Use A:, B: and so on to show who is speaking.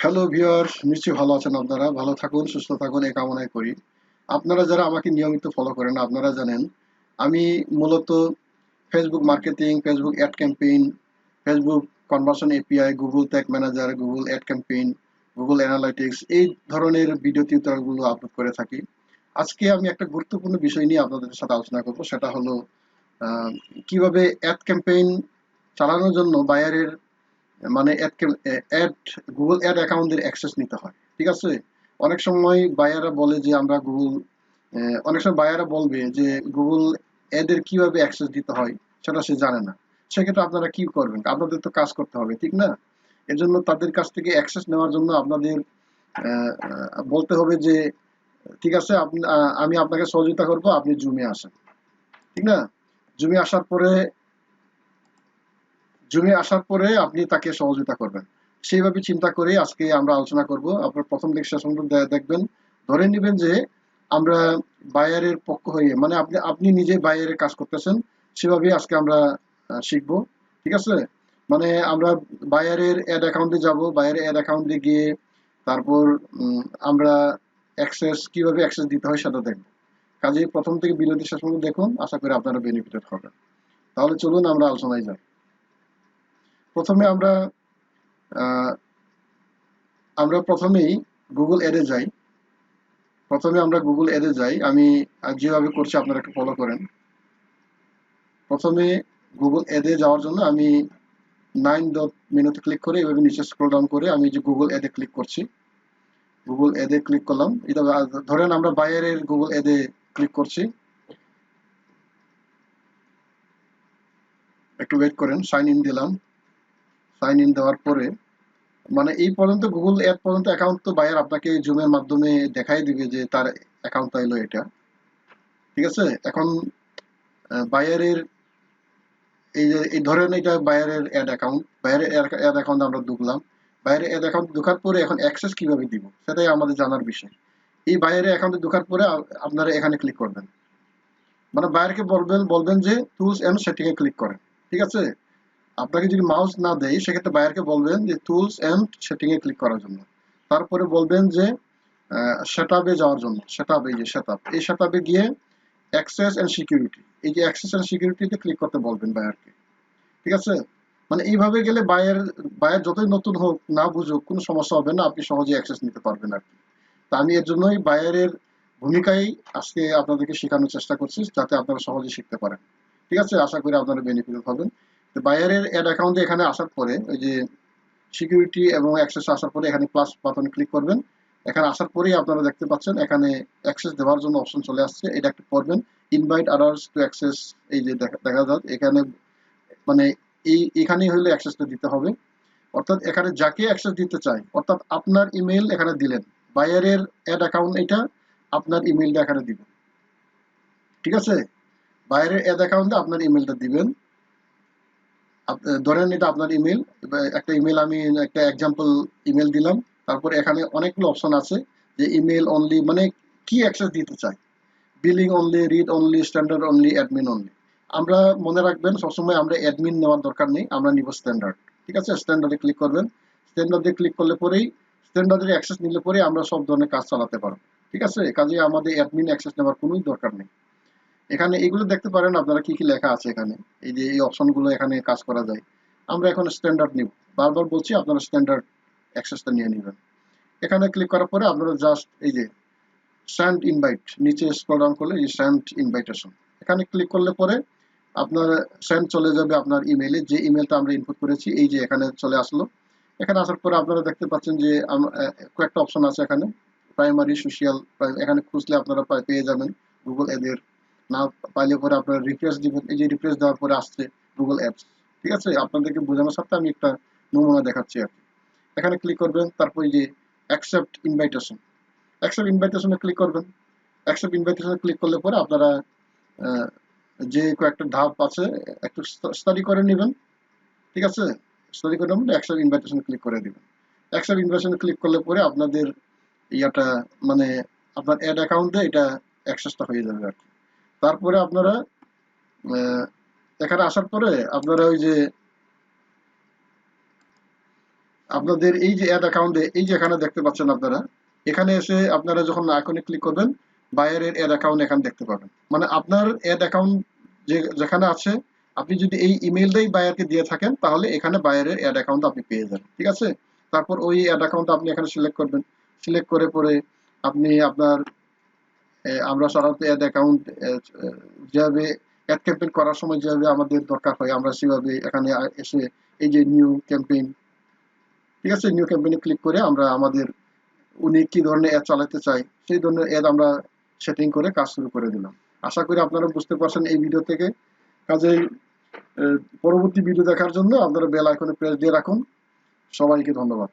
A: Hello viewers, নিশ্চয়ই ভালো আছেন। আপনারা ভালো থাকুন, সুস্থ থাকুন এই কামনাই করি। আপনারা যারা আমাকে নিয়মিত ফলো করেন আপনারা জানেন আমি মূলত Facebook marketing, Facebook ad campaign, Facebook conversion API, Google tag manager, Google ad campaign, Google analytics এই ধরনের ভিডিও টিউটোরিয়ালগুলো আপলোড করে থাকি। আজকে আমি একটা গুরুত্বপূর্ণ বিষয় নিয়ে আপনাদের সাথে আলোচনা করব। সেটা হলো আহ, কিভাবে অ্যাড ক্যাম্পেইন চালানোর জন্য বায়ারের মানে অ্যাড গুগল অ্যাড অ্যাকাউন্টের অ্যাক্সেস নিতে হয়। ঠিক আছে? অনেক সময় বায়াররা বলে যে আমরা গুগল অনেক সময় বায়াররা বলবে যে গুগল অ্যাডের কিভাবে অ্যাক্সেস দিতে হয় সেটা সে জানে না। সেক্ষেত্রে আপনারা কি করবেন? আপনাদের তো কাজ করতে হবে, ঠিক না? এজন্য তাদের কাছ থেকে অ্যাক্সেস নেওয়ার জন্য আপনাদের বলতে হবে যে ঠিক আছে, আমি আপনাকে সহযোগিতা করব, আপনি জুমে আসেন। ঠিক না? জুমে আসার পরে আপনি তাকে সহযোগিতা করবেন। সেইভাবে চিন্তা করে আজকে আমরা আলোচনা করব। আপনার প্রথম থেকে শেষ পর্যন্ত দেখবেন। ধরে নিবেন যে আমরা বায়ারের পক্ষ হয়ে, মানে আপনি আপনি নিজে বায়ারের কাজ করতেছেন, সেভাবে আজকে আমরা শিখবো। ঠিক আছে? মানে আমরা বায়ারের অ্যাড অ্যাকাউন্টে যাব, বায়ারের অ্যাড অ্যাকাউন্টে গিয়ে তারপর আমরা কিভাবে অ্যাক্সেস দিতে হয় সেটা দেখব। কাজেই প্রথম থেকে বিরতি শেষ পর্যন্ত দেখুন, আশা করি আপনারা বেনিফিটেড হবেন। তাহলে চলুন আমরা আলোচনায় যাই। প্রথমে আহ, আমরা প্রথমেই গুগল অ্যাডে যাই। আমি যেভাবে করছি আপনারা একটু ফলো করেন। প্রথমে গুগল অ্যাডে যাওয়ার জন্য আমি 9 ডট মেনুতে ক্লিক করে এভাবে নিচে স্ক্রল ডাউন করে আমি যে গুগল অ্যাডে ক্লিক করছি। গুগল অ্যাডে ক্লিক করলাম। এটা ধরেন আমরা বাইরের গুগল অ্যাডে ক্লিক করছি। একটু ওয়েট করেন। সাইন ইন দিলাম। সাইন ইন দেওয়ার পরে মানে এই পর্যন্ত গুগল অ্যাড পর্যন্ত অ্যাকাউন্ট তো বায়ার আপনাকে জুমের মাধ্যমে দেখাই দিবে যে তার অ্যাকাউন্টটা এলো এটা। ঠিক আছে? এখন বায়ারের এই ধরেন এটা বায়ারের অ্যাড অ্যাকাউন্ট। বায়ারের অ্যাড অ্যাকাউন্ট আমরা ঢুকলাম। বায়ারের অ্যাড অ্যাকাউন্ট ঢোকার পরে এখন অ্যাক্সেস কিভাবে দিব সেটাই আমাদের জানার বিষয়। এই বায়ারের অ্যাকাউন্টে ঢোকার পরে আপনারা এখানে ক্লিক করবেন। মানে বায়ারকে বলবেন যে টুলস এন্ড সেটিং এ ক্লিক করেন। ঠিক আছে? আপনাকে যদি মাউস না দেয় সেক্ষেত্রে বায়ারকে বলবেন যে টুলস এন্ড সেটিং এ ক্লিক করার জন্য। তারপরে বলবেন যে সেটআপে যাওয়ার জন্য। সেটআপ, এই যে সেটআপ, এই সেটআপে গিয়ে অ্যাক্সেস এন্ড সিকিউরিটি, এই যে অ্যাক্সেস এন্ড সিকিউরিটিতে ক্লিক করতে বলবেন বায়ারকে। ঠিক আছে? মানে এইভাবে গেলে বায়ার যতই নতুন হোক না বুঝুক কোনো সমস্যা হবে না, আপনি সহজে অ্যাক্সেস নিতে পারবেন আর কি। তা আমি এর জন্যই বায়ারের ভূমিকাই আজকে আপনাদেরকে শেখানোর চেষ্টা করছি, যাতে আপনারা সহজে শিখতে পারেন। ঠিক আছে? আশা করি আপনারা বেনিফিট হবেন। তো বায়ারের অ্যাড অ্যাকাউন্টে এখানে আসার পরে ওই যে সিকিউরিটি এবং অ্যাক্সেস আসার পরে এখানে প্লাস বাটনে ক্লিক করবেন। এখানে আসার পরেই আপনারা দেখতে পাচ্ছেন এখানে অ্যাক্সেস দেওয়ার জন্য অপশন চলে আসছে। এটা একটু করবেন। ইনভাইট আদার্স টু অ্যাক্সেস, এই যে দেখা যাক এখানে মানে এখানেই হলে অ্যাক্সেসটা দিতে হবে। অর্থাৎ এখানে যাকে অ্যাক্সেস দিতে চাই, অর্থাৎ আপনার ইমেল এখানে দিলেন। বায়ারের অ্যাড অ্যাকাউন্ট এটা, আপনার ইমেলটা এখানে দিবেন। ঠিক আছে? বায়ারের অ্যাড অ্যাকাউন্টে আপনার ইমেলটা দিবেন। ধরেন এটা আপনার ইমেল। একটা ইমেল আমি একটা এক্সাম্পল ইমেল দিলাম। তারপর এখানে অনেকগুলো অপশন আছে যে ইমেল অনলি, মানে কি অ্যাক্সেস দিতে চাই। Billing only, read only, standard only, admin only. আমরা মনে রাখবেন সবসময় আমরা অ্যাডমিন নেওয়ার দরকার নেই, আমরা নিব স্ট্যান্ডার্ড। ঠিক আছে? স্ট্যান্ডার্ডে ক্লিক করবেন। স্ট্যান্ডার্ডে ক্লিক করলে পরেই, স্ট্যান্ডার্ডের অ্যাক্সেস নিলে পরে আমরা সব ধরনের কাজ চালাতে পারবো। ঠিক আছে? কাজে আমাদের অ্যাডমিন অ্যাক্সেস নেওয়ার কোনো দরকার নেই। এখানে এগুলো দেখতে পারেন আপনারা কি কি লেখা আছে এখানে। এই যে এই অপশনগুলো এখানে কাজ করা যায়। আমরা এখন স্ট্যান্ডার্ড নিব। বারবার বলছি আপনারা স্ট্যান্ডার্ড অ্যাক্সেসটা নিয়ে নেবেন। এখানে ক্লিক করার পরে আপনারা জাস্ট এই যে সেন্ড ইনভাইট, নিচে স্ক্রল ডাউন করলে এই সেন্ড ইনভাইটেশন, এখানে ক্লিক করলে পরে আপনার সেন্ড চলে যাবে আপনার ইমেইলে। যে ইমেলটা আমরা ইনপুট করেছি এই যে এখানে চলে আসলো। এখানে আসার পরে আপনারা দেখতে পাচ্ছেন যে কয়েকটা অপশন আছে এখানে। প্রাইমারি, সোশ্যাল, এখানে খুঁজলে আপনারা পেয়ে যাবেন গুগল এদের। না পাইলে পরে আপনারা রিফ্রেশ দিবেন। এই যে রিফ্রেশ দেওয়ার পরে আসছে গুগল অ্যাপস। ঠিক আছে? আপনাদেরকে বোঝানোর সাথে আমি একটা নমুনা দেখাচ্ছি আর কি। এখানে ক্লিক করবেন। তারপর এই যে অ্যাকসেপ্ট ইনভাইটেশন, অ্যাকসেপ্ট ইনভাইটেশনে ক্লিক করবেন। অ্যাকসেপ্ট ইনভাইটেশনে ক্লিক করলে পরে আপনারা আহ, যে কয়েকটা ধাপ আছে একটু স্টাডি করে নেবেন। ঠিক আছে? স্টাডি করে নেবেন, অ্যাকসেপ্ট ইনভাইটেশনে ক্লিক করে দিবেন। অ্যাকসেপ্ট ইনভাইটেশনে ক্লিক করলে পরে আপনাদের ইয়াটা মানে আপনার অ্যাড অ্যাকাউন্টে এটা অ্যাক্সেসটা হয়ে যাবে আর কি। তারপরে আপনারা আহ, এখানে আসার পরে আপনারা ওই যে আপনাদের এই যে অ্যাড অ্যাকাউন্টে এই যে এখানে দেখতে পাচ্ছেন আপনারা, এখানে এসে আপনারা যখন আইকনে ক্লিক করবেন, বায়ারের অ্যাড অ্যাকাউন্ট এখানে দেখতে পাবেন। মানে আপনার অ্যাড অ্যাকাউন্ট যেখানে আছে, আপনি যদি এই ইমেইলটাই বায়ারকে দিয়ে থাকেন, তাহলে এখানে বায়ারের অ্যাড অ্যাকাউন্ট আপনি পেয়ে যাবেন। ঠিক আছে? তারপর ওই অ্যাড অ্যাকাউন্ট আপনি এখানে সিলেক্ট করবেন। সিলেক্ট করে পরে আপনি আপনার আমরা সাধারণত অ্যাড অ্যাকাউন্ট যেভাবে অ্যাড ক্যাম্পেইন করার সময় যেভাবে আমাদের দরকার হয়, আমরা সেভাবে এখানে এসে এই যে নিউ ক্যাম্পেইন, ঠিক আছে, নিউ ক্যাম্পেইনে ক্লিক করে আমরা আমাদের উনি কি ধরনের অ্যাড চালাতে চাই সেই ধরনের অ্যাড আমরা সেটিং করে কাজ শুরু করে দিলাম। আশা করি আপনারা বুঝতে পারছেন এই ভিডিও থেকে। কাজেই পরবর্তী ভিডিও দেখার জন্য আপনারা বেল আইকনে প্রেস দিয়ে রাখুন। সবাইকে ধন্যবাদ।